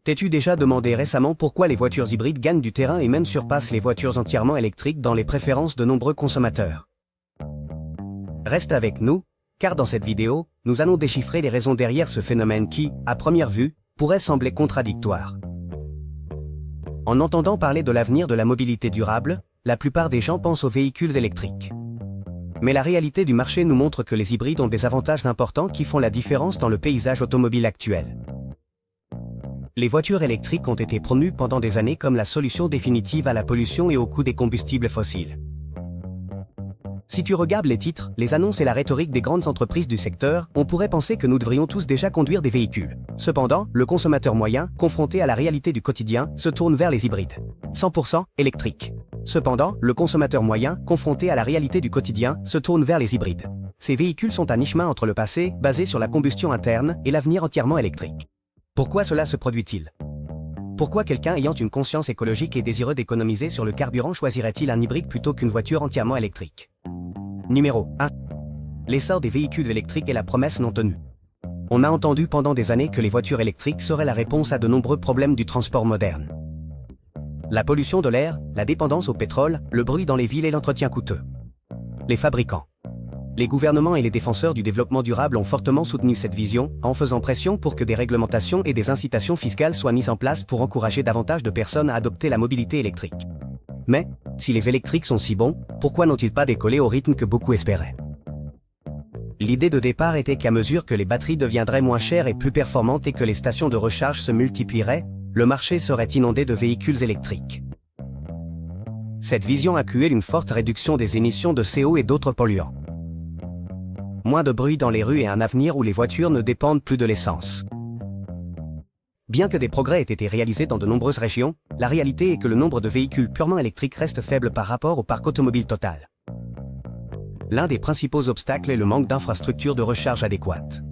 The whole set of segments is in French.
T'es-tu déjà demandé récemment pourquoi les voitures hybrides gagnent du terrain et même surpassent les voitures entièrement électriques dans les préférences de nombreux consommateurs? Reste avec nous, car dans cette vidéo, nous allons déchiffrer les raisons derrière ce phénomène qui, à première vue, pourrait sembler contradictoire. En entendant parler de l'avenir de la mobilité durable, la plupart des gens pensent aux véhicules électriques. Mais la réalité du marché nous montre que les hybrides ont des avantages importants qui font la différence dans le paysage automobile actuel. Les voitures électriques ont été promues pendant des années comme la solution définitive à la pollution et au coût des combustibles fossiles. Si tu regardes les titres, les annonces et la rhétorique des grandes entreprises du secteur, on pourrait penser que nous devrions tous déjà conduire des véhicules. Cependant, le consommateur moyen, confronté à la réalité du quotidien, se tourne vers les hybrides. 100% électriques. Cependant, le consommateur moyen, confronté à la réalité du quotidien, se tourne vers les hybrides. Ces véhicules sont à mi-chemin entre le passé, basé sur la combustion interne, et l'avenir entièrement électrique. Pourquoi cela se produit-il? Pourquoi quelqu'un ayant une conscience écologique et désireux d'économiser sur le carburant choisirait-il un hybride plutôt qu'une voiture entièrement électrique? Numéro 1. L'essor des véhicules électriques et la promesse non tenue. On a entendu pendant des années que les voitures électriques seraient la réponse à de nombreux problèmes du transport moderne. La pollution de l'air, la dépendance au pétrole, le bruit dans les villes et l'entretien coûteux. Les fabricants. Les gouvernements et les défenseurs du développement durable ont fortement soutenu cette vision, en faisant pression pour que des réglementations et des incitations fiscales soient mises en place pour encourager davantage de personnes à adopter la mobilité électrique. Mais, si les électriques sont si bons, pourquoi n'ont-ils pas décollé au rythme que beaucoup espéraient? L'idée de départ était qu'à mesure que les batteries deviendraient moins chères et plus performantes et que les stations de recharge se multiplieraient, le marché serait inondé de véhicules électriques. Cette vision incluait une forte réduction des émissions de CO et d'autres polluants. Moins de bruit dans les rues et un avenir où les voitures ne dépendent plus de l'essence. Bien que des progrès aient été réalisés dans de nombreuses régions, la réalité est que le nombre de véhicules purement électriques reste faible par rapport au parc automobile total. L'un des principaux obstacles est le manque d'infrastructures de recharge adéquates.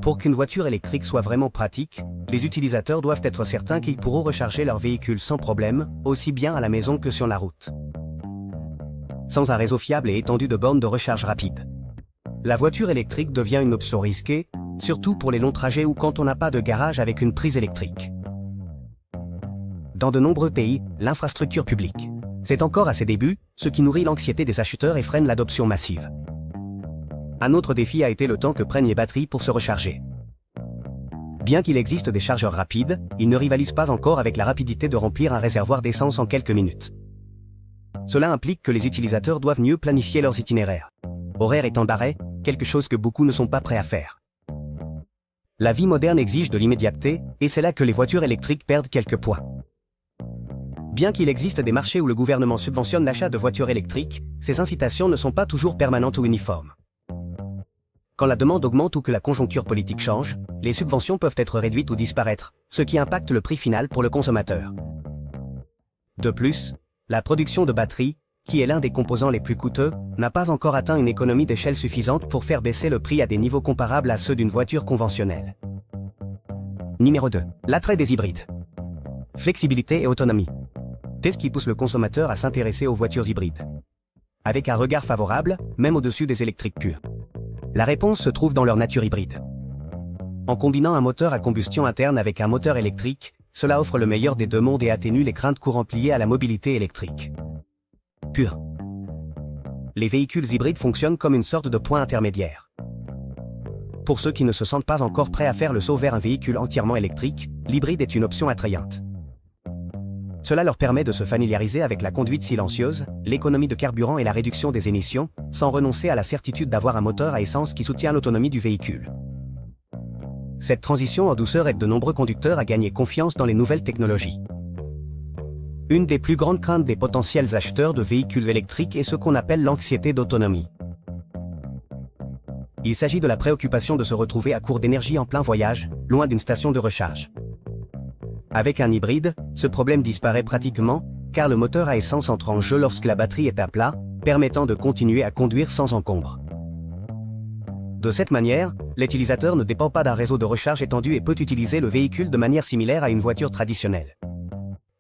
Pour qu'une voiture électrique soit vraiment pratique, les utilisateurs doivent être certains qu'ils pourront recharger leur véhicule sans problème, aussi bien à la maison que sur la route. Sans un réseau fiable et étendu de bornes de recharge rapide, la voiture électrique devient une option risquée, surtout pour les longs trajets ou quand on n'a pas de garage avec une prise électrique. Dans de nombreux pays, l'infrastructure publique, c'est encore à ses débuts, ce qui nourrit l'anxiété des acheteurs et freine l'adoption massive. Un autre défi a été le temps que prennent les batteries pour se recharger. Bien qu'il existe des chargeurs rapides, ils ne rivalisent pas encore avec la rapidité de remplir un réservoir d'essence en quelques minutes. Cela implique que les utilisateurs doivent mieux planifier leurs itinéraires. Horaires et temps d'arrêt, quelque chose que beaucoup ne sont pas prêts à faire. La vie moderne exige de l'immédiateté, et c'est là que les voitures électriques perdent quelques points. Bien qu'il existe des marchés où le gouvernement subventionne l'achat de voitures électriques, ces incitations ne sont pas toujours permanentes ou uniformes. Quand la demande augmente ou que la conjoncture politique change, les subventions peuvent être réduites ou disparaître, ce qui impacte le prix final pour le consommateur. De plus, la production de batteries, qui est l'un des composants les plus coûteux, n'a pas encore atteint une économie d'échelle suffisante pour faire baisser le prix à des niveaux comparables à ceux d'une voiture conventionnelle. Numéro 2. L'attrait des hybrides. Flexibilité et autonomie. C'est ce qui pousse le consommateur à s'intéresser aux voitures hybrides. Avec un regard favorable, même au-dessus des électriques pures. La réponse se trouve dans leur nature hybride. En combinant un moteur à combustion interne avec un moteur électrique, cela offre le meilleur des deux mondes et atténue les craintes courantes liées à la mobilité électrique pure. Les véhicules hybrides fonctionnent comme une sorte de point intermédiaire. Pour ceux qui ne se sentent pas encore prêts à faire le saut vers un véhicule entièrement électrique, l'hybride est une option attrayante. Cela leur permet de se familiariser avec la conduite silencieuse, l'économie de carburant et la réduction des émissions, sans renoncer à la certitude d'avoir un moteur à essence qui soutient l'autonomie du véhicule. Cette transition en douceur aide de nombreux conducteurs à gagner confiance dans les nouvelles technologies. Une des plus grandes craintes des potentiels acheteurs de véhicules électriques est ce qu'on appelle l'anxiété d'autonomie. Il s'agit de la préoccupation de se retrouver à court d'énergie en plein voyage, loin d'une station de recharge. Avec un hybride, ce problème disparaît pratiquement, car le moteur à essence entre en jeu lorsque la batterie est à plat, permettant de continuer à conduire sans encombre. De cette manière, l'utilisateur ne dépend pas d'un réseau de recharge étendu et peut utiliser le véhicule de manière similaire à une voiture traditionnelle,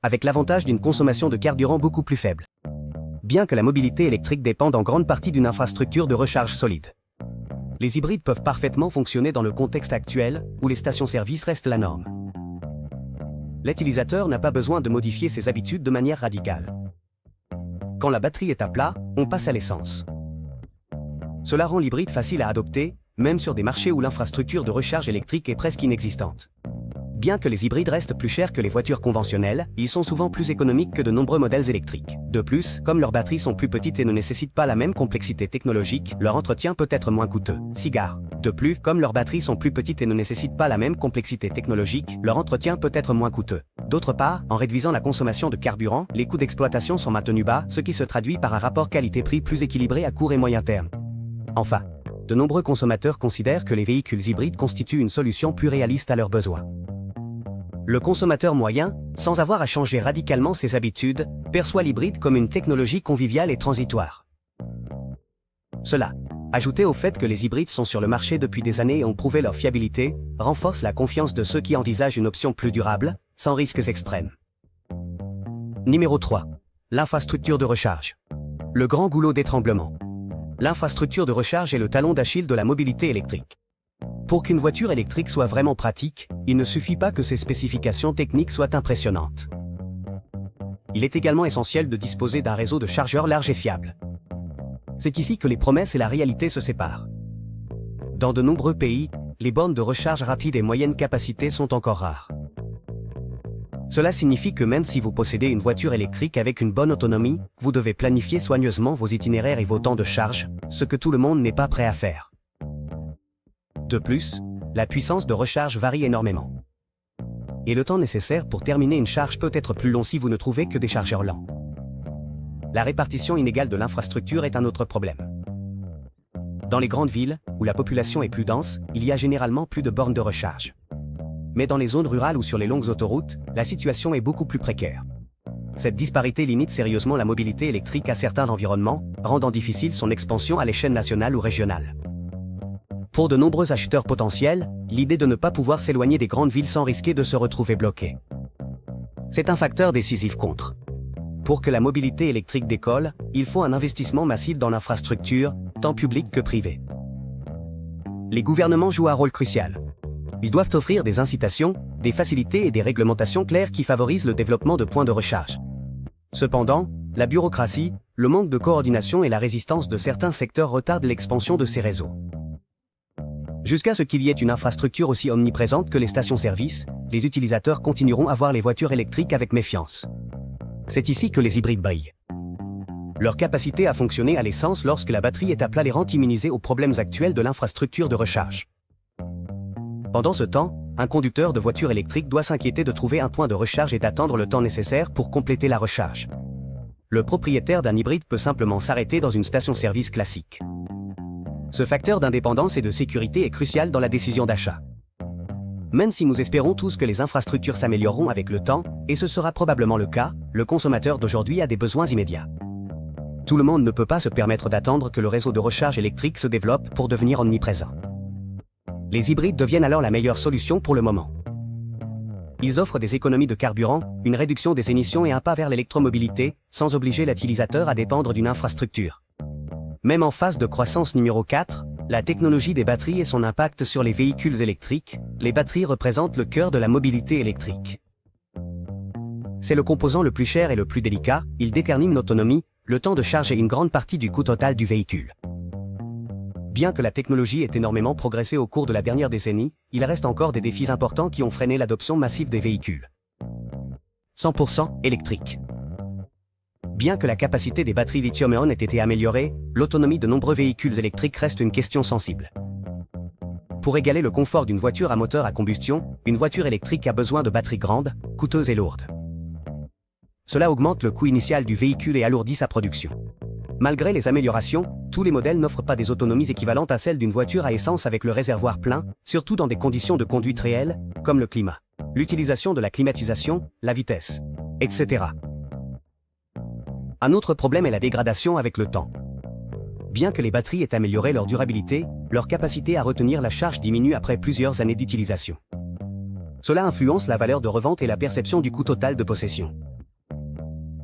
avec l'avantage d'une consommation de carburant beaucoup plus faible. Bien que la mobilité électrique dépende en grande partie d'une infrastructure de recharge solide, les hybrides peuvent parfaitement fonctionner dans le contexte actuel, où les stations-service restent la norme. L'utilisateur n'a pas besoin de modifier ses habitudes de manière radicale. Quand la batterie est à plat, on passe à l'essence. Cela rend l'hybride facile à adopter, même sur des marchés où l'infrastructure de recharge électrique est presque inexistante. Bien que les hybrides restent plus chers que les voitures conventionnelles, ils sont souvent plus économiques que de nombreux modèles électriques. De plus, comme leurs batteries sont plus petites et ne nécessitent pas la même complexité technologique, leur entretien peut être moins coûteux. De plus, comme leurs batteries sont plus petites et ne nécessitent pas la même complexité technologique, leur entretien peut être moins coûteux. D'autre part, en réduisant la consommation de carburant, les coûts d'exploitation sont maintenus bas, ce qui se traduit par un rapport qualité-prix plus équilibré à court et moyen terme. Enfin, de nombreux consommateurs considèrent que les véhicules hybrides constituent une solution plus réaliste à leurs besoins. Le consommateur moyen, sans avoir à changer radicalement ses habitudes, perçoit l'hybride comme une technologie conviviale et transitoire. Cela, ajouté au fait que les hybrides sont sur le marché depuis des années et ont prouvé leur fiabilité, renforce la confiance de ceux qui envisagent une option plus durable, sans risques extrêmes. Numéro 3. L'infrastructure de recharge. Le grand goulot d'étranglement. L'infrastructure de recharge est le talon d'Achille de la mobilité électrique. Pour qu'une voiture électrique soit vraiment pratique, il ne suffit pas que ses spécifications techniques soient impressionnantes. Il est également essentiel de disposer d'un réseau de chargeurs large et fiable. C'est ici que les promesses et la réalité se séparent. Dans de nombreux pays, les bornes de recharge rapide et moyenne capacité sont encore rares. Cela signifie que même si vous possédez une voiture électrique avec une bonne autonomie, vous devez planifier soigneusement vos itinéraires et vos temps de charge, ce que tout le monde n'est pas prêt à faire. De plus, la puissance de recharge varie énormément. Et le temps nécessaire pour terminer une charge peut être plus long si vous ne trouvez que des chargeurs lents. La répartition inégale de l'infrastructure est un autre problème. Dans les grandes villes, où la population est plus dense, il y a généralement plus de bornes de recharge. Mais dans les zones rurales ou sur les longues autoroutes, la situation est beaucoup plus précaire. Cette disparité limite sérieusement la mobilité électrique à certains environnements, rendant difficile son expansion à l'échelle nationale ou régionale. Pour de nombreux acheteurs potentiels, l'idée de ne pas pouvoir s'éloigner des grandes villes sans risquer de se retrouver bloqué. C'est un facteur décisif contre. Pour que la mobilité électrique décolle, il faut un investissement massif dans l'infrastructure, tant publique que privée. Les gouvernements jouent un rôle crucial. Ils doivent offrir des incitations, des facilités et des réglementations claires qui favorisent le développement de points de recharge. Cependant, la bureaucratie, le manque de coordination et la résistance de certains secteurs retardent l'expansion de ces réseaux. Jusqu'à ce qu'il y ait une infrastructure aussi omniprésente que les stations-service, les utilisateurs continueront à voir les voitures électriques avec méfiance. C'est ici que les hybrides brillent. Leur capacité à fonctionner à l'essence lorsque la batterie est à plat les rend immunisés aux problèmes actuels de l'infrastructure de recharge. Pendant ce temps, un conducteur de voiture électrique doit s'inquiéter de trouver un point de recharge et d'attendre le temps nécessaire pour compléter la recharge. Le propriétaire d'un hybride peut simplement s'arrêter dans une station-service classique. Ce facteur d'indépendance et de sécurité est crucial dans la décision d'achat. Même si nous espérons tous que les infrastructures s'amélioreront avec le temps, et ce sera probablement le cas, le consommateur d'aujourd'hui a des besoins immédiats. Tout le monde ne peut pas se permettre d'attendre que le réseau de recharge électrique se développe pour devenir omniprésent. Les hybrides deviennent alors la meilleure solution pour le moment. Ils offrent des économies de carburant, une réduction des émissions et un pas vers l'électromobilité, sans obliger l'utilisateur à dépendre d'une infrastructure. Même en phase de croissance numéro 4, la technologie des batteries et son impact sur les véhicules électriques, les batteries représentent le cœur de la mobilité électrique. C'est le composant le plus cher et le plus délicat, il détermine l'autonomie, le temps de charge et une grande partie du coût total du véhicule. Bien que la technologie ait énormément progressé au cours de la dernière décennie, il reste encore des défis importants qui ont freiné l'adoption massive des véhicules 100% électriques. Bien que la capacité des batteries lithium-ion ait été améliorée, l'autonomie de nombreux véhicules électriques reste une question sensible. Pour égaler le confort d'une voiture à moteur à combustion, une voiture électrique a besoin de batteries grandes, coûteuses et lourdes. Cela augmente le coût initial du véhicule et alourdit sa production. Malgré les améliorations, tous les modèles n'offrent pas des autonomies équivalentes à celles d'une voiture à essence avec le réservoir plein, surtout dans des conditions de conduite réelles, comme le climat, l'utilisation de la climatisation, la vitesse, etc. Un autre problème est la dégradation avec le temps. Bien que les batteries aient amélioré leur durabilité, leur capacité à retenir la charge diminue après plusieurs années d'utilisation. Cela influence la valeur de revente et la perception du coût total de possession.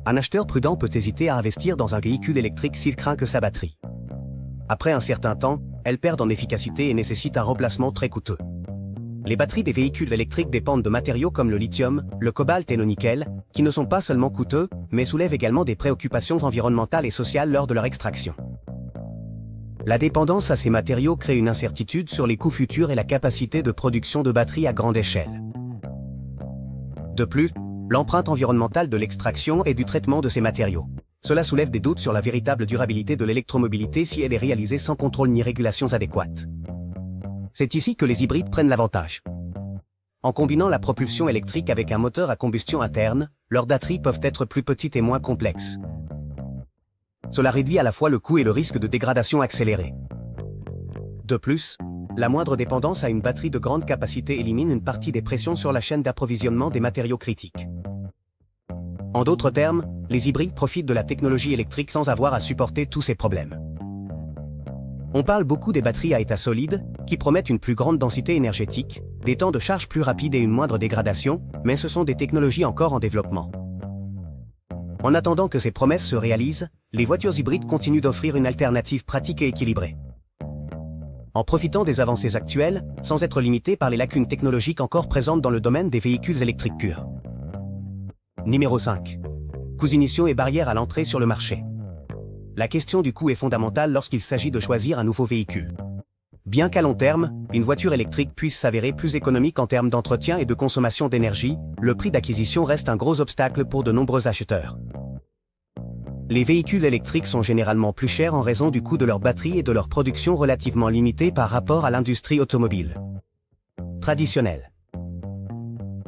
Un acheteur prudent peut hésiter à investir dans un véhicule électrique s'il craint que sa batterie. Après un certain temps, elle perd en efficacité et nécessite un remplacement très coûteux. Les batteries des véhicules électriques dépendent de matériaux comme le lithium, le cobalt et le nickel, qui ne sont pas seulement coûteux, mais soulèvent également des préoccupations environnementales et sociales lors de leur extraction. La dépendance à ces matériaux crée une incertitude sur les coûts futurs et la capacité de production de batteries à grande échelle. De plus, l'empreinte environnementale de l'extraction et du traitement de ces matériaux. Cela soulève des doutes sur la véritable durabilité de l'électromobilité si elle est réalisée sans contrôle ni régulations adéquates. C'est ici que les hybrides prennent l'avantage. En combinant la propulsion électrique avec un moteur à combustion interne, leurs batteries peuvent être plus petites et moins complexes. Cela réduit à la fois le coût et le risque de dégradation accélérée. De plus, la moindre dépendance à une batterie de grande capacité élimine une partie des pressions sur la chaîne d'approvisionnement des matériaux critiques. En d'autres termes, les hybrides profitent de la technologie électrique sans avoir à supporter tous ces problèmes. On parle beaucoup des batteries à état solide, qui promettent une plus grande densité énergétique, des temps de charge plus rapides et une moindre dégradation, mais ce sont des technologies encore en développement. En attendant que ces promesses se réalisent, les voitures hybrides continuent d'offrir une alternative pratique et équilibrée. En profitant des avancées actuelles, sans être limitées par les lacunes technologiques encore présentes dans le domaine des véhicules électriques purs. Numéro 5. Coûts initiaux et barrières à l'entrée sur le marché. La question du coût est fondamentale lorsqu'il s'agit de choisir un nouveau véhicule. Bien qu'à long terme, une voiture électrique puisse s'avérer plus économique en termes d'entretien et de consommation d'énergie, le prix d'acquisition reste un gros obstacle pour de nombreux acheteurs. Les véhicules électriques sont généralement plus chers en raison du coût de leur batterie et de leur production relativement limitée par rapport à l'industrie automobile traditionnelle.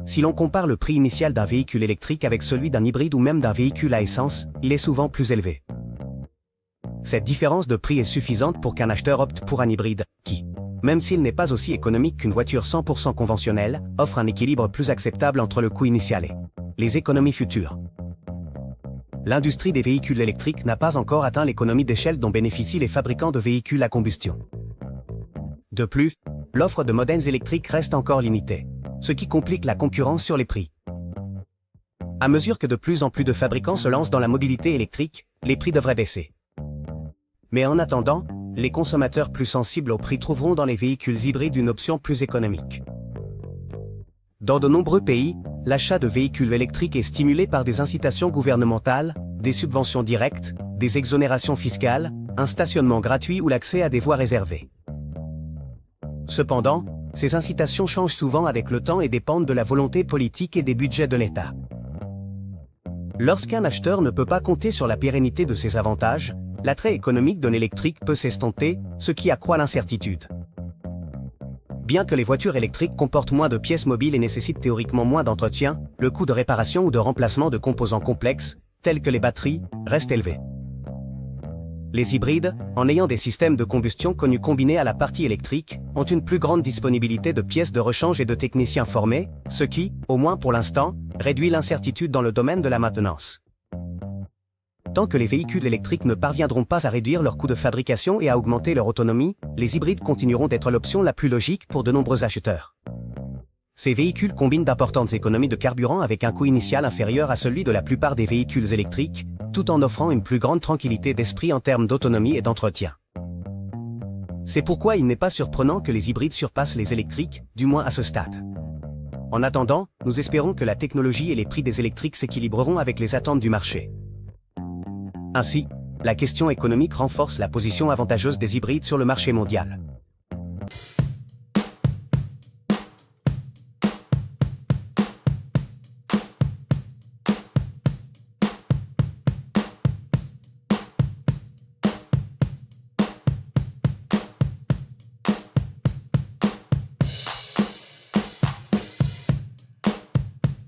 Si l'on compare le prix initial d'un véhicule électrique avec celui d'un hybride ou même d'un véhicule à essence, il est souvent plus élevé. Cette différence de prix est suffisante pour qu'un acheteur opte pour un hybride, qui, même s'il n'est pas aussi économique qu'une voiture 100% conventionnelle, offre un équilibre plus acceptable entre le coût initial et les économies futures. L'industrie des véhicules électriques n'a pas encore atteint l'économie d'échelle dont bénéficient les fabricants de véhicules à combustion. De plus, l'offre de modèles électriques reste encore limitée, ce qui complique la concurrence sur les prix. À mesure que de plus en plus de fabricants se lancent dans la mobilité électrique, les prix devraient baisser. Mais en attendant, les consommateurs plus sensibles au prix trouveront dans les véhicules hybrides une option plus économique. Dans de nombreux pays, l'achat de véhicules électriques est stimulé par des incitations gouvernementales, des subventions directes, des exonérations fiscales, un stationnement gratuit ou l'accès à des voies réservées. Cependant, ces incitations changent souvent avec le temps et dépendent de la volonté politique et des budgets de l'État. Lorsqu'un acheteur ne peut pas compter sur la pérennité de ces avantages, l'attrait économique de l'électrique peut s'estomper, ce qui accroît l'incertitude. Bien que les voitures électriques comportent moins de pièces mobiles et nécessitent théoriquement moins d'entretien, le coût de réparation ou de remplacement de composants complexes, tels que les batteries, reste élevé. Les hybrides, en ayant des systèmes de combustion connus combinés à la partie électrique, ont une plus grande disponibilité de pièces de rechange et de techniciens formés, ce qui, au moins pour l'instant, réduit l'incertitude dans le domaine de la maintenance. Tant que les véhicules électriques ne parviendront pas à réduire leurs coûts de fabrication et à augmenter leur autonomie, les hybrides continueront d'être l'option la plus logique pour de nombreux acheteurs. Ces véhicules combinent d'importantes économies de carburant avec un coût initial inférieur à celui de la plupart des véhicules électriques, tout en offrant une plus grande tranquillité d'esprit en termes d'autonomie et d'entretien. C'est pourquoi il n'est pas surprenant que les hybrides surpassent les électriques, du moins à ce stade. En attendant, nous espérons que la technologie et les prix des électriques s'équilibreront avec les attentes du marché. Ainsi, la question économique renforce la position avantageuse des hybrides sur le marché mondial.